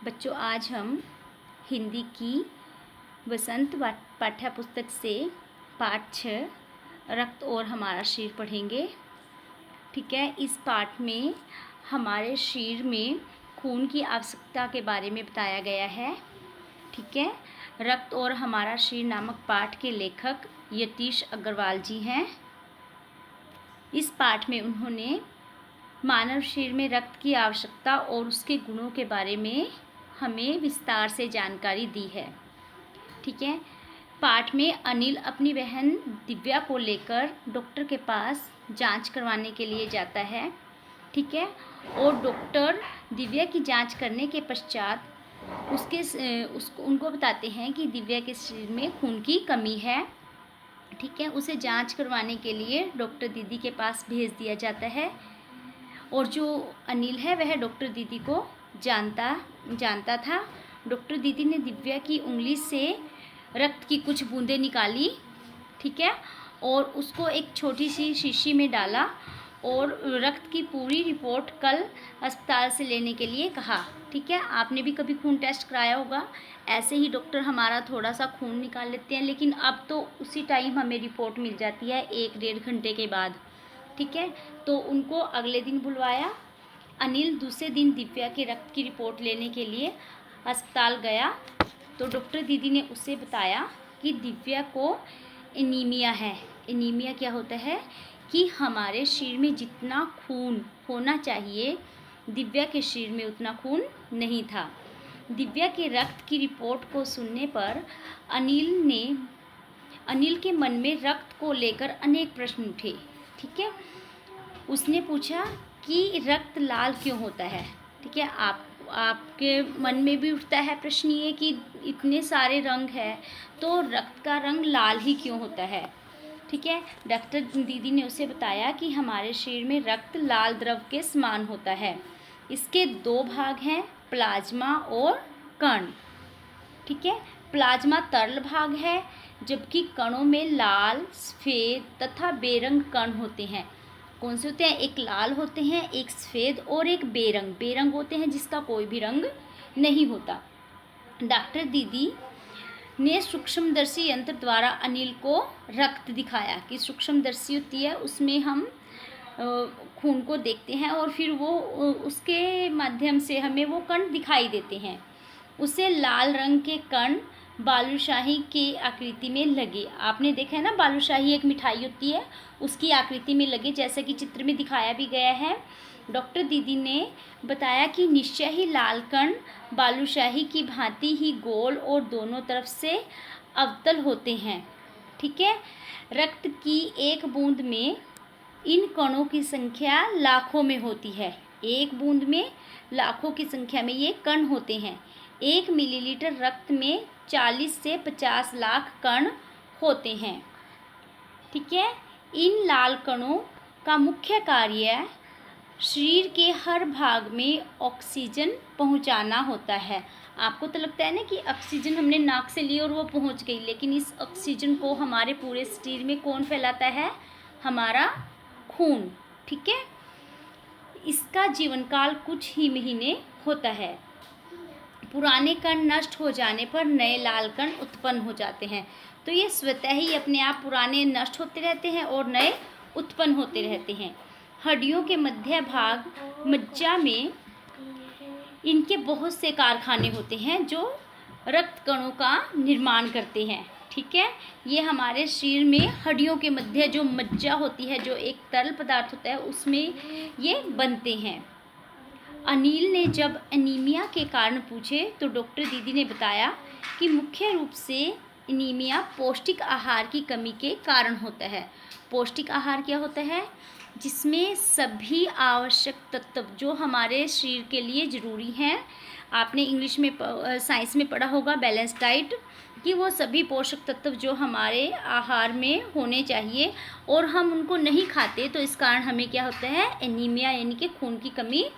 बच्चों, आज हम हिंदी की वसंत पाठ्य पुस्तक से पाठ 6 रक्त और हमारा शरीर पढ़ेंगे। ठीक है। इस पाठ में हमारे शरीर में खून की आवश्यकता के बारे में बताया गया है। ठीक है। रक्त और हमारा शरीर नामक पाठ के लेखक यतीश अग्रवाल जी हैं। इस पाठ में उन्होंने मानव शरीर में रक्त की आवश्यकता और उसके गुणों के बारे में हमें विस्तार से जानकारी दी है। ठीक है। पाठ में अनिल अपनी बहन दिव्या को लेकर डॉक्टर के पास जांच करवाने के लिए जाता है। ठीक है। और डॉक्टर दिव्या की जांच करने के पश्चात उनको बताते हैं कि दिव्या के शरीर में खून की कमी है। ठीक है। उसे जांच करवाने के लिए डॉक्टर दीदी के पास भेज दिया जाता है। और जो अनिल है वह डॉक्टर दीदी को जानता था। डॉक्टर दीदी ने दिव्या की उंगली से रक्त की कुछ बूंदें निकाली। ठीक है। और उसको एक छोटी सी शीशी में डाला और रक्त की पूरी रिपोर्ट कल अस्पताल से लेने के लिए कहा। ठीक है। आपने भी कभी खून टेस्ट कराया होगा। ऐसे ही डॉक्टर हमारा थोड़ा सा खून निकाल लेते हैं, लेकिन अब तो उसी टाइम हमें रिपोर्ट मिल जाती है 1-1.5 घंटे के बाद। ठीक है। तो उनको अगले दिन बुलवाया। अनिल दूसरे दिन दिव्या के रक्त की रिपोर्ट लेने के लिए अस्पताल गया तो डॉक्टर दीदी ने उसे बताया कि दिव्या को एनीमिया है। एनीमिया क्या होता है कि हमारे शरीर में जितना खून होना चाहिए दिव्या के शरीर में उतना खून नहीं था। दिव्या के रक्त की रिपोर्ट को सुनने पर अनिल के मन में रक्त को लेकर अनेक प्रश्न उठे। ठीक है। उसने पूछा कि रक्त लाल क्यों होता है। ठीक है। आपके मन में भी उठता है प्रश्न ये कि इतने सारे रंग हैं तो रक्त का रंग लाल ही क्यों होता है। ठीक है। डॉक्टर दीदी ने उसे बताया कि हमारे शरीर में रक्त लाल द्रव के समान होता है। इसके 2 भाग हैं, प्लाज्मा और कण। ठीक है। प्लाज्मा तरल भाग है, जबकि कणों में लाल, सफ़ेद तथा बेरंग कण होते हैं। कौन से होते हैं? एक लाल होते हैं, एक सफ़ेद और एक बेरंग। बेरंग होते हैं जिसका कोई भी रंग नहीं होता। डॉक्टर दीदी ने सूक्ष्मदर्शी यंत्र द्वारा अनिल को रक्त दिखाया कि सूक्ष्मदर्शी होती है, उसमें हम खून को देखते हैं और फिर वो उसके माध्यम से हमें वो कण दिखाई देते हैं। उसे लाल रंग के कण बालूशाही की आकृति में लगे। आपने देखा है ना, बालूशाही एक मिठाई होती है, उसकी आकृति में लगे, जैसा कि चित्र में दिखाया भी गया है। डॉक्टर दीदी ने बताया कि निश्चय ही लाल कण बालूशाही की भांति ही गोल और दोनों तरफ से अवतल होते हैं। ठीक है। रक्त की एक बूंद में इन कणों की संख्या लाखों में होती है। एक बूंद में लाखों की संख्या में ये कण होते हैं। 1 मिलीलीटर रक्त में 40 से 50 लाख कण होते हैं। ठीक है। इन लाल कणों का मुख्य कार्य शरीर के हर भाग में ऑक्सीजन पहुंचाना होता है। आपको तो लगता है ना कि ऑक्सीजन हमने नाक से ली और वो पहुंच गई, लेकिन इस ऑक्सीजन को हमारे पूरे शरीर में कौन फैलाता है? हमारा खून। ठीक है। इसका जीवन काल कुछ ही महीने होता है। पुराने कण नष्ट हो जाने पर नए लाल कण उत्पन्न हो जाते हैं। तो ये स्वतः ही अपने आप पुराने नष्ट होते रहते हैं और नए उत्पन्न होते रहते हैं। हड्डियों के मध्य भाग मज्जा में इनके बहुत से कारखाने होते हैं जो रक्त कणों का निर्माण करते हैं। ठीक है। ये हमारे शरीर में हड्डियों के मध्य जो मज्जा होती है, जो एक तरल पदार्थ होता है, उसमें ये बनते हैं। अनिल ने जब एनीमिया के कारण पूछे तो डॉक्टर दीदी ने बताया कि मुख्य रूप से एनीमिया पौष्टिक आहार की कमी के कारण होता है। पौष्टिक आहार क्या होता है? जिसमें सभी आवश्यक तत्व जो हमारे शरीर के लिए ज़रूरी हैं, आपने इंग्लिश में साइंस में पढ़ा होगा बैलेंस डाइट, कि वो सभी पोषक तत्व जो हमारे आहार में होने चाहिए और हम उनको नहीं खाते, तो इस कारण हमें क्या होता है? एनीमिया यानी कि खून की कमी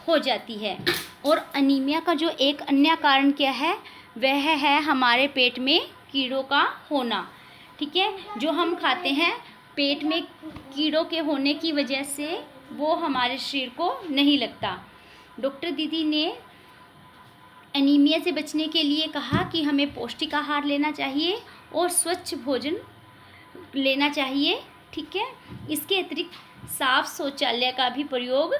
हो जाती है। और अनीमिया का जो एक अन्य कारण क्या है? वह है हमारे पेट में कीड़ों का होना। ठीक है। जो हम खाते हैं, पेट में कीड़ों के होने की वजह से वो हमारे शरीर को नहीं लगता। डॉक्टर दीदी ने एनीमिया से बचने के लिए कहा कि हमें पौष्टिक आहार लेना चाहिए और स्वच्छ भोजन लेना चाहिए। ठीक है, इसके अतिरिक्त साफ शौचालय का भी प्रयोग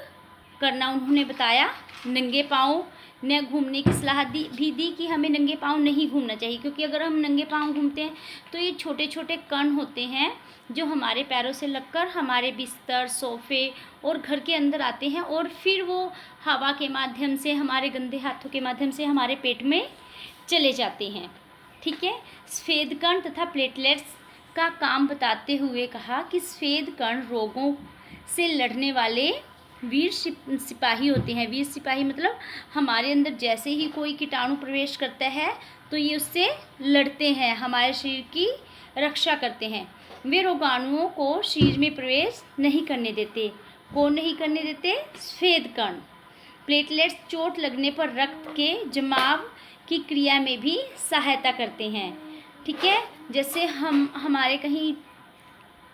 करना उन्होंने बताया। नंगे पाँव न घूमने की सलाह भी दी कि हमें नंगे पाँव नहीं घूमना चाहिए, क्योंकि अगर हम नंगे पाँव घूमते हैं तो ये छोटे छोटे कण होते हैं जो हमारे पैरों से लगकर हमारे बिस्तर, सोफे और घर के अंदर आते हैं और फिर वो हवा के माध्यम से, हमारे गंदे हाथों के माध्यम से हमारे पेट में चले जाते हैं। ठीक है, सफ़ेद कण तथा प्लेटलेट्स का काम बताते हुए कहा कि सफ़ेद कण रोगों से लड़ने वाले वीर सिपाही होते हैं। वीर सिपाही मतलब हमारे अंदर जैसे ही कोई कीटाणु प्रवेश करता है तो ये उससे लड़ते हैं, हमारे शरीर की रक्षा करते हैं। वे रोगाणुओं को शरीर में प्रवेश नहीं करने देते। कौन नहीं करने देते? सफ़ेद कण। प्लेटलेट्स चोट लगने पर रक्त के जमाव की क्रिया में भी सहायता करते हैं। ठीक है, जैसे हमारे कहीं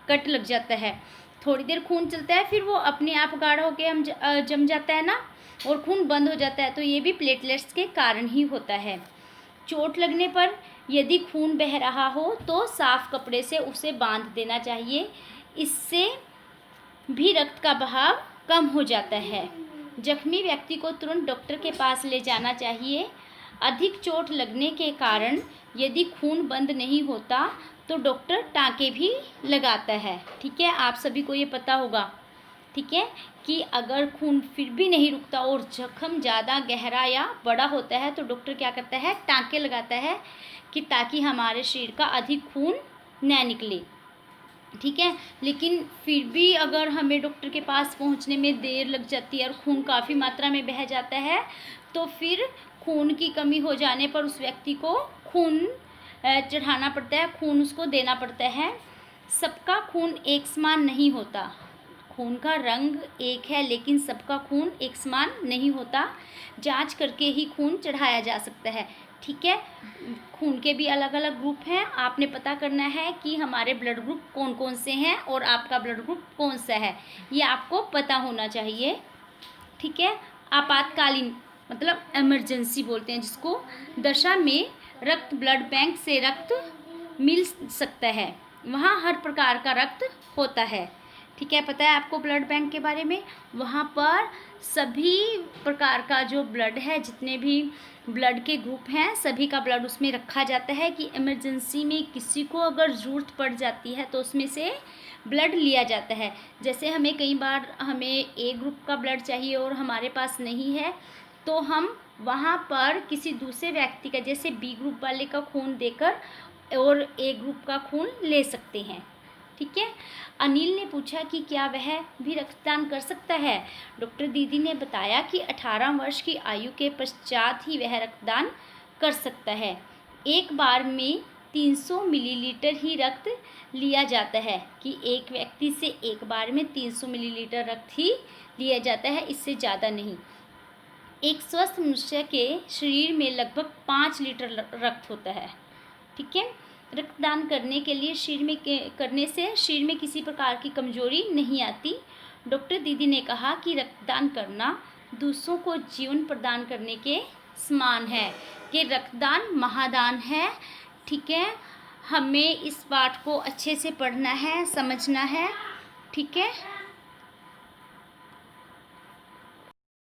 कट लग जाता है, थोड़ी देर खून चलता है, फिर वो अपने आप गाढ़ा होकर हम जम जाता है ना, और खून बंद हो जाता है, तो ये भी प्लेटलेट्स के कारण ही होता है। चोट लगने पर यदि खून बह रहा हो तो साफ कपड़े से उसे बांध देना चाहिए, इससे भी रक्त का बहाव कम हो जाता है। जख्मी व्यक्ति को तुरंत डॉक्टर के पास ले जाना चाहिए। अधिक चोट लगने के कारण यदि खून बंद नहीं होता तो डॉक्टर टाँके भी लगाता है। ठीक है, आप सभी को ये पता होगा। ठीक है, कि अगर खून फिर भी नहीं रुकता और जख्म ज़्यादा गहरा या बड़ा होता है तो डॉक्टर क्या करता है? टाँके लगाता है, कि ताकि हमारे शरीर का अधिक खून न निकले। ठीक है, लेकिन फिर भी अगर हमें डॉक्टर के पास पहुंचने में देर लग जाती है और खून काफ़ी मात्रा में बह जाता है तो फिर खून की कमी हो जाने पर उस व्यक्ति को खून चढ़ाना पड़ता है, खून उसको देना पड़ता है। सबका खून एक समान नहीं होता। खून का रंग एक है लेकिन सबका खून एक समान नहीं होता। जांच करके ही खून चढ़ाया जा सकता है। ठीक है, खून के भी अलग अलग ग्रुप हैं। आपने पता करना है कि हमारे ब्लड ग्रुप कौन कौन से हैं और आपका ब्लड ग्रुप कौन सा है, ये आपको पता होना चाहिए। ठीक है, आपातकालीन मतलब इमरजेंसी बोलते हैं जिसको, दशा में रक्त ब्लड बैंक से रक्त मिल सकता है, वहाँ हर प्रकार का रक्त होता है। ठीक है, पता है आपको ब्लड बैंक के बारे में? वहाँ पर सभी प्रकार का जो ब्लड है, जितने भी ब्लड के ग्रुप हैं, सभी का ब्लड उसमें रखा जाता है कि इमरजेंसी में किसी को अगर ज़रूरत पड़ जाती है तो उसमें से ब्लड लिया जाता है। जैसे हमें कई बार हमें ए ग्रुप का ब्लड चाहिए और हमारे पास नहीं है तो हम वहाँ पर किसी दूसरे व्यक्ति का, जैसे बी ग्रुप वाले का खून देकर और ए ग्रुप का खून ले सकते हैं। ठीक है, अनिल ने पूछा कि क्या वह भी रक्तदान कर सकता है? डॉक्टर दीदी ने बताया कि 18 वर्ष की आयु के पश्चात ही वह रक्तदान कर सकता है। एक बार में 300 मिलीलीटर ही रक्त लिया जाता है, कि एक व्यक्ति से एक बार में 300 मिलीलीटर रक्त ही लिया जाता है, इससे ज़्यादा नहीं। एक स्वस्थ मनुष्य के शरीर में लगभग 5 लीटर रक्त होता है। ठीक है, रक्तदान करने के लिए करने से शरीर में किसी प्रकार की कमजोरी नहीं आती। डॉक्टर दीदी ने कहा कि रक्तदान करना दूसरों को जीवन प्रदान करने के समान है, कि रक्तदान महादान है। ठीक है, हमें इस बात को अच्छे से पढ़ना है, समझना है। ठीक है।